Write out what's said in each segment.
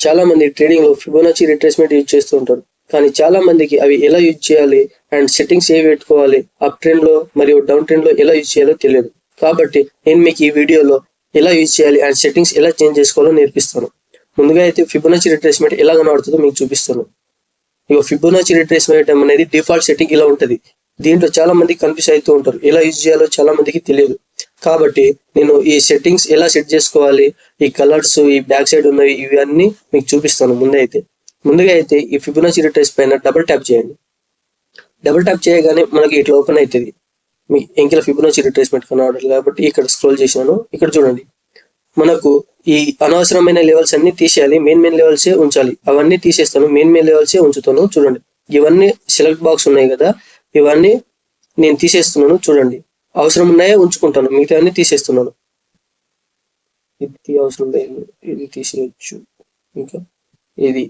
చాలా మంది ట్రేడింగ్ లో ఫిబొనాచి రిట్రేస్మెంట్ యూజ్ చేస్తూ ఉంటారు. కానీ చాలా మందికి అవి ఎలా యూజ్ చేయాలి అండ్ సెట్టింగ్స్ ఏవి పెట్టుకోవాలి, అప్ ట్రెండ్ లో మరియు డౌన్ ట్రెండ్ లో ఎలా యూజ్ చేయాలో తెలియదు. కాబట్టి నేను మీకు ఈ వీడియోలో ఎలా యూజ్ చేయాలి అండ్ సెట్టింగ్స్ ఎలా చేంజ్ చేసుకోవాలో నేర్పిస్తాను. ముందుగా అయితే ఫిబొనాచి రిట్రేస్మెంట్ ఎలా కనబడుతుందో మీకు చూపిస్తాను. ఇక ఫిబొనాచి రిట్రేస్మెంట్ అనేది డిఫాల్ట్ సెట్టింగ్ ఇలా ఉంటుంది. దీంట్లో చాలా మంది కన్ఫ్యూజ్ అవుతూ ఉంటారు, ఎలా యూజ్ చేయాలో చాలా మందికి తెలియదు. కాబట్టి నేను ఈ సెట్టింగ్స్ ఎలా సెట్ చేసుకోవాలి, ఈ కలర్స్, ఈ బ్యాక్ సైడ్ ఉన్నవి, ఇవన్నీ మీకు చూపిస్తాను. ముందుగా అయితే ఈ ఫిబొనాచి రిట్రేస్ పైన డబుల్ ట్యాప్ చేయండి. డబుల్ ట్యాప్ చేయగానే మనకి ఇట్లా ఓపెన్ అవుతుంది. మీ ఎంకిల ఫిబొనాచి రిట్రేస్మెంట్ కనబడాలి కాబట్టి ఇక్కడ స్క్రోల్ చేశాను. ఇక్కడ చూడండి, మనకు ఈ అనవసరమైన లెవెల్స్ అన్ని తీసేయాలి, మెయిన్ లెవెల్సే ఉంచాలి. అవన్నీ తీసేస్తాను, మెయిన్ లెవెల్సే ఉంచుతాను. చూడండి, ఇవన్నీ సెలెక్ట్ బాక్స్ ఉన్నాయి కదా, ఇవన్నీ నేను తీసేస్తున్నాను. చూడండి, అవసరం ఉన్నాయే ఉంచుకుంటాను, మిగతా అన్ని తీసేస్తున్నాను. ఇది అవసరం లేదు, ఇది తీసేయచ్చు, ఇంకా ఇది,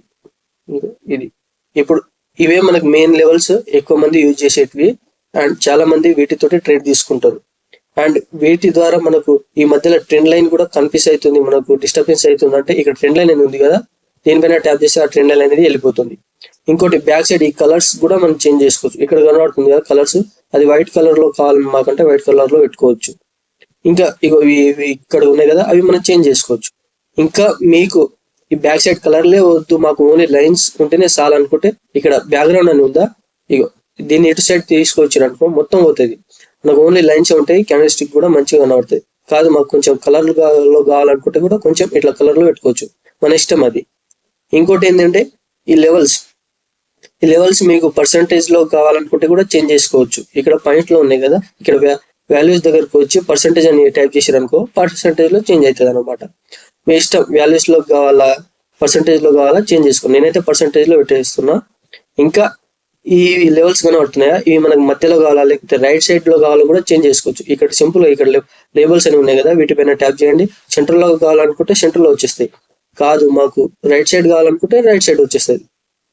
ఇది. ఇప్పుడు ఇవే మనకు మెయిన్ లెవెల్స్, ఎక్కువ మంది యూజ్ చేసేటివి అండ్ చాలా మంది వీటితోటి ట్రేడ్ తీసుకుంటారు. అండ్ వీటి ద్వారా మనకు ఈ మధ్యలో ట్రెండ్ లైన్ కూడా కన్ఫ్యూజ్ అవుతుంది, మనకు డిస్టర్బెన్స్ అవుతుంది. అంటే ఇక్కడ ట్రెండ్ లైన్ అనేది ఉంది కదా, దీనిపైన ట్యాప్ చేస్తే ఆ ట్రెండ్ లైన్ అనేది వెళ్ళిపోతుంది. ఇంకోటి బ్యాక్ సైడ్ ఈ కలర్స్ కూడా మనం చేంజ్ చేసుకోవచ్చు. ఇక్కడ కనబడుతుంది కదా కలర్స్, అది వైట్ కలర్ లో కావాలి మాకంటే వైట్ కలర్ లో పెట్టుకోవచ్చు. ఇంకా ఇవి ఇక్కడ ఉన్నాయి కదా, అవి మనం చేంజ్ చేసుకోవచ్చు. ఇంకా మీకు ఈ బ్యాక్ సైడ్ కలర్లే వద్దు, మాకు ఓన్లీ లైన్స్ ఉంటేనే చాలు అనుకుంటే ఇక్కడ బ్యాక్గ్రౌండ్ అని ఉందా, ఇగో దీన్ని ఇటు సైడ్ తీసుకొచ్చారు అనుకో మొత్తం పోతుంది. మనకు ఓన్లీ లైన్స్ ఉంటాయి, క్యాండిల్ స్టిక్ కూడా మంచిగా కనబడుతుంది. కాదు మాకు కొంచెం కలర్ లో కావాలనుకుంటే కూడా కొంచెం ఇట్లా కలర్ లో పెట్టుకోవచ్చు, మన ఇష్టం అది. ఇంకోటి ఏంటంటే ఈ లెవెల్స్ మీకు పర్సంటేజ్ లో కావాలనుకుంటే కూడా చేంజ్ చేసుకోవచ్చు. ఇక్కడ పాయింట్ లో ఉన్నాయి కదా, ఇక్కడ వాల్యూస్ దగ్గరకు వచ్చి పర్సంటేజ్ అని టైప్ చేసారు అనుకో, పర్సంటేజ్ లో చేంజ్ అవుతుంది అనమాట. మీ ఇష్టం, వాల్యూస్ లో కావాలా పర్సంటేజ్ లో కావాలా చేంజ్ చేసుకోండి. నేనైతే పర్సంటేజ్ లో పెట్టేస్తున్నా. ఇంకా ఈ లెవెల్స్ కనబడుతున్నాయా, ఇవి మనకు మధ్యలో కావాలా లేకపోతే రైట్ సైడ్ లో కావాలో కూడా చేంజ్ చేసుకోవచ్చు. ఇక్కడ సింపుల్ గా ఇక్కడ లేబుల్స్ అని ఉన్నాయి కదా, వీటిపైన ట్యాప్ చేయండి. సెంటర్ లో కావాలనుకుంటే సెంటర్ లో వచ్చేస్తాయి, కాదు మాకు రైట్ సైడ్ కావాలనుకుంటే రైట్ సైడ్ వచ్చేస్తుంది.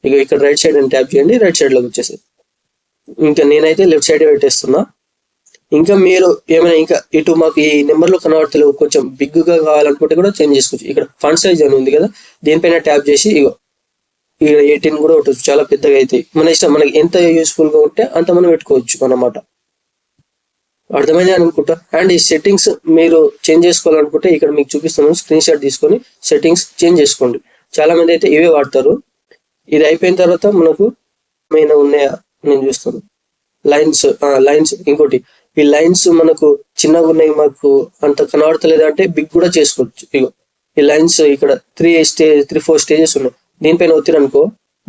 ఇక ఇక్కడ రైట్ సైడ్ అని ట్యాప్ చేయండి, రైట్ సైడ్ లోకి వచ్చేస్తుంది. ఇంకా నేనైతే లెఫ్ట్ సైడ్ పెట్టేస్తున్నా. ఇంకా మీరు ఏమైనా ఇంకా ఇటు మాకు ఈ నెంబర్ లో కనబడతలేవు, కొంచెం బిగ్ గా కావాలనుకుంటే కూడా చేంజ్ చేసుకోవచ్చు. ఇక్కడ ఫంట్ సైజ్ అని ఉంది కదా, దీనిపైన ట్యాప్ చేసి ఇగో ఇక్కడ 18 కూడా పెట్టవచ్చు, చాలా పెద్దగా అవుతాయి. మన ఇష్టం, మనకి ఎంత యూస్ఫుల్ గా ఉంటే అంత మనం పెట్టుకోవచ్చు అన్నమాట. అర్థమైంది అనుకుంటా. అండ్ ఈ సెట్టింగ్స్ మీరు చేంజ్ చేసుకోవాలనుకుంటే ఇక్కడ మీకు చూపిస్తాను, స్క్రీన్ షాట్ తీసుకొని సెట్టింగ్స్ చేంజ్ చేసుకోండి. చాలా మంది అయితే ఇవే వాడతారు. ఇది అయిపోయిన తర్వాత మనకు ఏమైనా ఉన్నాయా నేను చూస్తాను. లైన్స్ ఇంకోటి, ఈ లైన్స్ మనకు చిన్నగా ఉన్నాయి, మాకు అంత కనబడతలేదు అంటే బిగ్ కూడా చేసుకోవచ్చు. ఇగో ఈ లైన్స్ ఇక్కడ 3-4 స్టేజెస్ ఉన్నాయి, దీనిపైన ఒత్తిడి అనుకో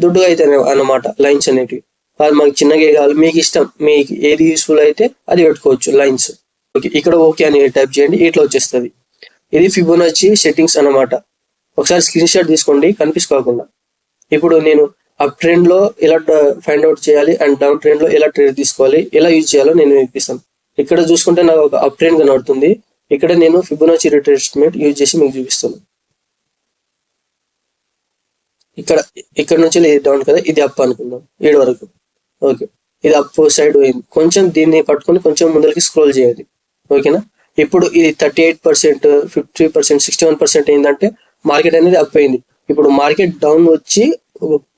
దుడ్డుగా అయితే అన్నమాట లైన్స్ అనేటివి. అది మాకు చిన్నగా కావాలి, మీకు ఇష్టం, మీకు ఏది యూస్ఫుల్ అయితే అది పెట్టుకోవచ్చు లైన్స్. ఓకే, ఇక్కడ ఓకే అని టైప్ చేయండి, ఇట్లా వచ్చేస్తుంది. ఇది ఫిబొనాచి సెట్టింగ్స్ అన్నమాట. ఒకసారి స్క్రీన్ షాట్ తీసుకోండి కన్ఫ్యూజ్ కాకుండా. ఇప్పుడు నేను అప్ ట్రెండ్ లో ఎలా ఫైండ్ అవుట్ చేయాలి అండ్ డౌన్ ట్రెండ్ లో ఎలా ట్రేడ్ తీసుకోవాలి, ఎలా యూజ్ చేయాలో నేను నేర్పిస్తాను. ఇక్కడ చూసుకుంటే నాకు ఒక అప్ ట్రెండ్ కనబడుతుంది, ఇక్కడ నేను ఫిబొనాచి రిట్రేస్మెంట్ యూజ్ చేసి మీకు చూపిస్తాను. ఇక్కడ నుంచి ఇది డౌన్ కదా, ఇది అప్ అనుకుందాం 7 వరకు. ఓకే, ఇది అప్ సైడ్ పోయింది, కొంచెం దీన్ని పట్టుకొని కొంచెం ముందరికి స్క్రోల్ చేయాలి. ఓకేనా, ఇప్పుడు ఇది 38%, 50%, 61% ఏంటంటే మార్కెట్ అనేది అప్ అయింది. ఇప్పుడు మార్కెట్ డౌన్ వచ్చి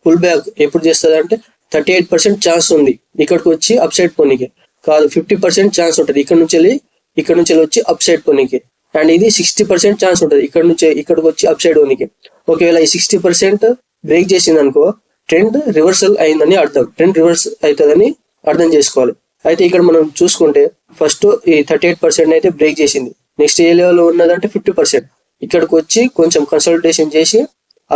పుల్ బ్యాక్ ఎప్పుడు చేస్తుంది అంటే 38% ఛాన్స్ ఉంది ఇక్కడికి వచ్చి అప్ సైడ్ పోనీకి, కాదు 50% ఛాన్స్ ఉంటుంది ఇక్కడ నుంచి వచ్చి అప్ సైడ్ పోనీకి. అండ్ ఇది 60% ఛాన్స్ ఉంటుంది ఇక్కడ నుంచి ఇక్కడికి వచ్చి అప్ సైడ్ పోనీకి. ఒకవేళ ఈ 60% బ్రేక్ చేసింది అనుకో, ట్రెండ్ రివర్సల్ అయిందని అర్థం, ట్రెండ్ రివర్స్ అవుతుందని అర్థం చేసుకోవాలి. అయితే ఇక్కడ మనం చూసుకుంటే ఫస్ట్ ఈ 38% అయితే బ్రేక్ చేసింది, నెక్స్ట్ ఏ లెవెల్ ఉన్నదంటే 50%. ఇక్కడికి వచ్చి కొంచెం కన్సల్టేషన్ చేసి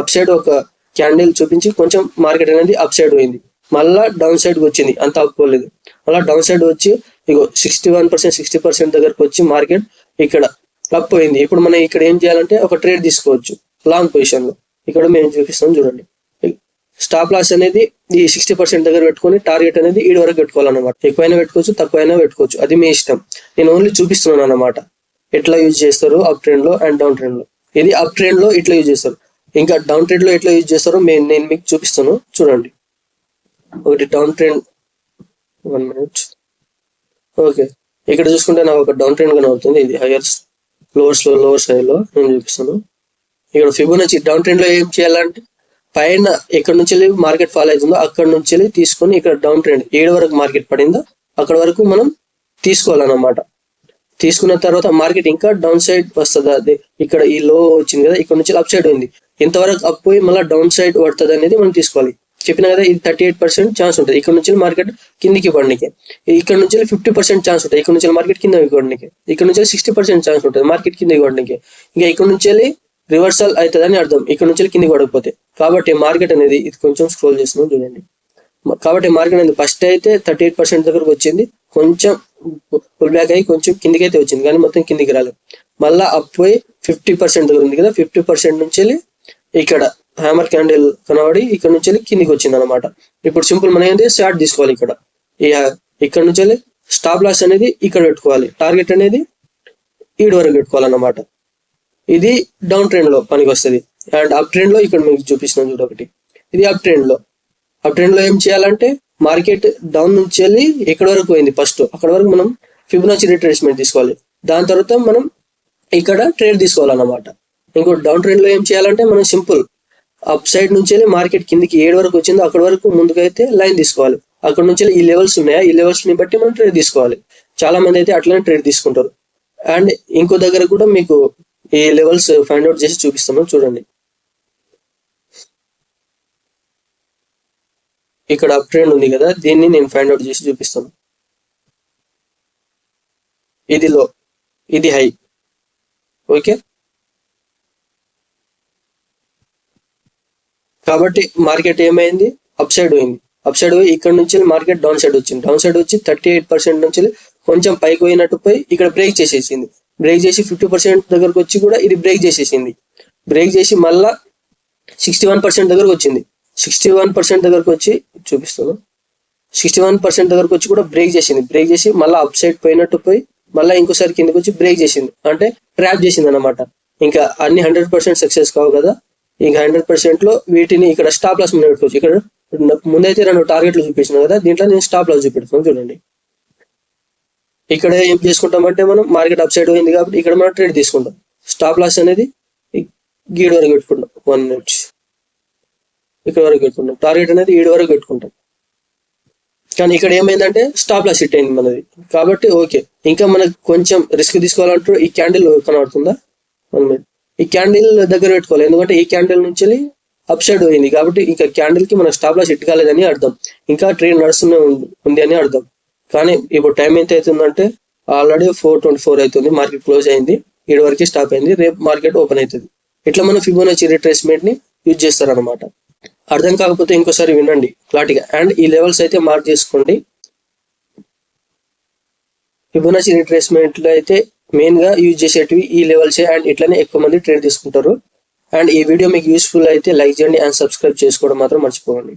అప్ సైడ్ ఒక క్యాండిల్ చూపించి కొంచెం మార్కెట్ అనేది అప్ సైడ్ పోయింది, మళ్ళా డౌన్ సైడ్ వచ్చింది, అంత అప్పుకోలేదు, మళ్ళీ డౌన్ సైడ్ వచ్చి ఇగో 61%, 60% దగ్గరకు వచ్చి మార్కెట్ ఇక్కడ అప్ పోయింది. ఇప్పుడు మనం ఇక్కడ ఏం చేయాలంటే ఒక ట్రేడ్ తీసుకోవచ్చు లాంగ్ పొజిషన్ లో. ఇక్కడ మేము చూపిస్తాం చూడండి, స్టాప్ లాస్ అనేది ఈ 60% దగ్గర పెట్టుకొని టార్గెట్ అనేది 7 వరకు పెట్టుకోవాలన్నమాట. ఎక్కువైనా పెట్టుకోవచ్చు, తక్కువైనా పెట్టుకోవచ్చు, అది మీ ఇష్టం. నేను ఓన్లీ చూపిస్తున్నాను అన్నమాట ఎట్లా యూజ్ చేస్తారు అప్ ట్రెండ్ లో అండ్ డౌన్ ట్రెండ్ లో. ఇది అప్ ట్రెండ్ లో ఇట్లా యూజ్ చేస్తారు, ఇంకా డౌన్ ట్రెండ్ లో ఎట్లా యూజ్ చేస్తారో నేను మీకు చూపిస్తాను చూడండి. ఒకటి డౌన్ ట్రెండ్, 1 minute. ఓకే, ఇక్కడ చూసుకుంటే నాకు ఒక డౌన్ ట్రెండ్ కనబడుతుంది, ఇది హైయర్ లోవర్స్ హై లో నేను చూపిస్తాను. ఇక్కడ ఫిబొనాచి డౌన్ ట్రెండ్ లో ఏం చేయాలంటే పైన ఎక్కడి నుంచి మార్కెట్ ఫాల్ అవుతుందో అక్కడ నుంచి తీసుకొని ఇక్కడ డౌన్ ట్రెండ్ 7 వరకు మార్కెట్ పడిందో అక్కడ వరకు మనం తీసుకోవాలన్నమాట. తీసుకున్న తర్వాత మార్కెట్ ఇంకా డౌన్ సైడ్ వస్తుంది. అదే ఇక్కడ ఈ లో వచ్చింది కదా, ఇక్కడ నుంచి అప్ సైడ్ ఉంది, ఎంతవరకు అప్ పోయి మళ్ళీ డౌన్ సైడ్ పడుతుంది అనేది మనం తీసుకోవాలి. చెప్పిన కదా ఇది 38% ఛాన్స్ ఉంటుంది ఇక్కడ నుంచి మార్కెట్ కిందికి పడడానికి. ఇక్కడ నుంచి 50% ఛాన్స్ ఉంటుంది ఇక్కడ నుంచి మార్కెట్ కిందకి పడడానికి. ఇక్కడ నుంచి 60% ఛాన్స్ ఉంటుంది మార్కెట్ కిందకి పడడానికి. ఇంకా ఇక్కడ నుంచి రివర్సల్ అవుతుందని అర్థం ఇక్కడ నుంచి కిందికి పడకపోతే. కాబట్టి మార్కెట్ అనేది ఇది కొంచెం స్క్రోల్ చేస్తున్నాం చూడండి. కాబట్టి మార్కెట్ అనేది ఫస్ట్ అయితే 38% దగ్గరకు వచ్చింది, కొంచెం పుల్ బ్యాక్ అయ్యి కొంచెం కిందికి అయితే వచ్చింది కానీ మొత్తం కిందికి రాలేదు. మళ్ళీ అప్ పోయి 50% దగ్గర ఉంది కదా, 50% నుంచి ఇక్కడ హ్యామర్ క్యాండిల్ కనబడి ఇక్కడ నుంచి కిందికి వచ్చింది అనమాట. ఇప్పుడు సింపుల్ మనం ఏంటి షార్ట్ తీసుకోవాలి. ఇక్కడ నుంచి స్టాప్ లాస్ అనేది ఇక్కడ పెట్టుకోవాలి, టార్గెట్ అనేది ఈడు వరకు పెట్టుకోవాలన్నమాట. ఇది డౌన్ ట్రెండ్ లో పనికి వస్తుంది. అండ్ అప్ ట్రెండ్ లో ఇక్కడ మీకు చూపిస్తున్నాను చూడ ఒకటి, ఇది అప్ ట్రెండ్ లో. అప్ ట్రెండ్ లో ఏం చేయాలంటే మార్కెట్ డౌన్ నుంచి ఎక్కడి వరకు పోయింది ఫస్ట్ అక్కడ వరకు మనం ఫిబొనాచి రిట్రేస్మెంట్ తీసుకోవాలి. దాని తర్వాత మనం ఇక్కడ ట్రేడ్ తీసుకోవాలన్నమాట. ఇంకో డౌన్ ట్రెండ్ లో ఏం చేయాలంటే మనం సింపుల్ అప్ సైడ్ నుంచి మార్కెట్ కిందికి 7 వరకు వచ్చిందో అక్కడ వరకు ముందుకైతే లైన్ తీసుకోవాలి. అక్కడ నుంచి ఈ లెవెల్స్ ఉన్నాయా, ఈ లెవెల్స్ ని బట్టి మనం ట్రేడ్ తీసుకోవాలి. చాలా మంది అయితే అట్లనే ట్రేడ్ తీసుకుంటారు. అండ్ ఇంకో దగ్గర కూడా మీకు ఈ లెవెల్స్ ఫైండ్ అవుట్ చేసి చూపిస్తాము చూడండి. ఇక్కడ అప్ ట్రెండ్ ఉంది కదా, దీన్ని నేను ఫైండ్ అవుట్ చేసి చూపిస్తాను. ఇది లో, ఇది హై. ఓకే, కాబట్టి మార్కెట్ ఏమైంది అప్ సైడ్ పోయింది. అప్ సైడ్ పోయి ఇక్కడ నుంచి మార్కెట్ డౌన్ సైడ్ వచ్చింది. డౌన్ సైడ్ వచ్చి 38% నుంచి కొంచెం పైకి పోయినట్టు పోయి ఇక్కడ బ్రేక్ చేసేసింది. బ్రేక్ చేసి 50% దగ్గరకు వచ్చి కూడా ఇది బ్రేక్ చేసేసింది. బ్రేక్ చేసి మళ్ళా 61% దగ్గరకు వచ్చింది. 61% దగ్గరకు వచ్చి చూపిస్తాను. 61% దగ్గరకు వచ్చి కూడా బ్రేక్ చేసింది. బ్రేక్ చేసి మళ్ళీ అప్ సైడ్ పోయినట్టు పోయి మళ్ళీ ఇంకోసారి కిందకి వచ్చి బ్రేక్ చేసింది, అంటే ట్రాప్ చేసింది అనమాట. ఇంకా అన్ని 100% సక్సెస్ కావు కదా, ఇంకా 100% లో వీటిని ఇక్కడ స్టాప్ లాస్ ముందు పెట్టుకోవచ్చు. ఇక్కడ ముందైతే 2 టార్గెట్లు చూపించిన కదా, దీంట్లో నేను స్టాప్ లాస్ చూపెడుతున్నాను చూడండి. ఇక్కడ ఏం చేసుకుంటామంటే మనం మార్కెట్ అప్ సైడ్ పోయింది కాబట్టి ఇక్కడ మనం ట్రేడ్ తీసుకుంటాం. స్టాప్ లాస్ అనేది గీడ్ వరకు పెట్టుకుంటాం, 1 మినిట్ ఇక్కడ వరకు పెట్టుకుంటాం. టార్గెట్ అనేది 7 వరకు పెట్టుకుంటాం. కానీ ఇక్కడ ఏమైందంటే స్టాప్ లాస్ హిట్ అయింది మనది కాబట్టి ఓకే. ఇంకా మనకు కొంచెం రిస్క్ తీసుకోవాలంటూ ఈ క్యాండిల్ కనబడుతుందా, 1 మినిట్ ఈ క్యాండిల్ దగ్గర పెట్టుకోవాలి. ఎందుకంటే ఈ క్యాండిల్ నుంచి అప్ సైడ్ పోయింది కాబట్టి ఇంకా క్యాండిల్ కి మనకు స్టాప్ లాస్ హిట్ కాలేదని అర్థం, ఇంకా ట్రేడ్ నడుస్తూనే ఉంది అని అర్థం. కానీ ఇప్పుడు టైం ఎంత అవుతుందంటే ఆల్రెడీ 4:24 అవుతుంది, మార్కెట్ క్లోజ్ అయింది, 7 వరకు స్టాప్ అయింది, రేపు మార్కెట్ ఓపెన్ అవుతుంది. ఇట్లా మనం ఫిబొనాచి రిట్రేస్మెంట్ ని యూజ్ చేస్తారనమాట. అర్థం కాకపోతే ఇంకోసారి వినండి క్లారిటీగా. అండ్ ఈ లెవెల్స్ అయితే మార్క్ చేసుకోండి. ఫిబొనాచి రిట్రేస్మెంట్ లో అయితే మెయిన్ గా యూజ్ చేసేటివి ఈ లెవెల్స్. అండ్ ఇట్లనే ఎక్కువ మంది ట్రేడ్ తీసుకుంటారు. అండ్ ఈ వీడియో మీకు యూస్ఫుల్ అయితే లైక్ చేయండి అండ్ సబ్స్క్రైబ్ చేసుకోవడం మాత్రం మర్చిపోకండి.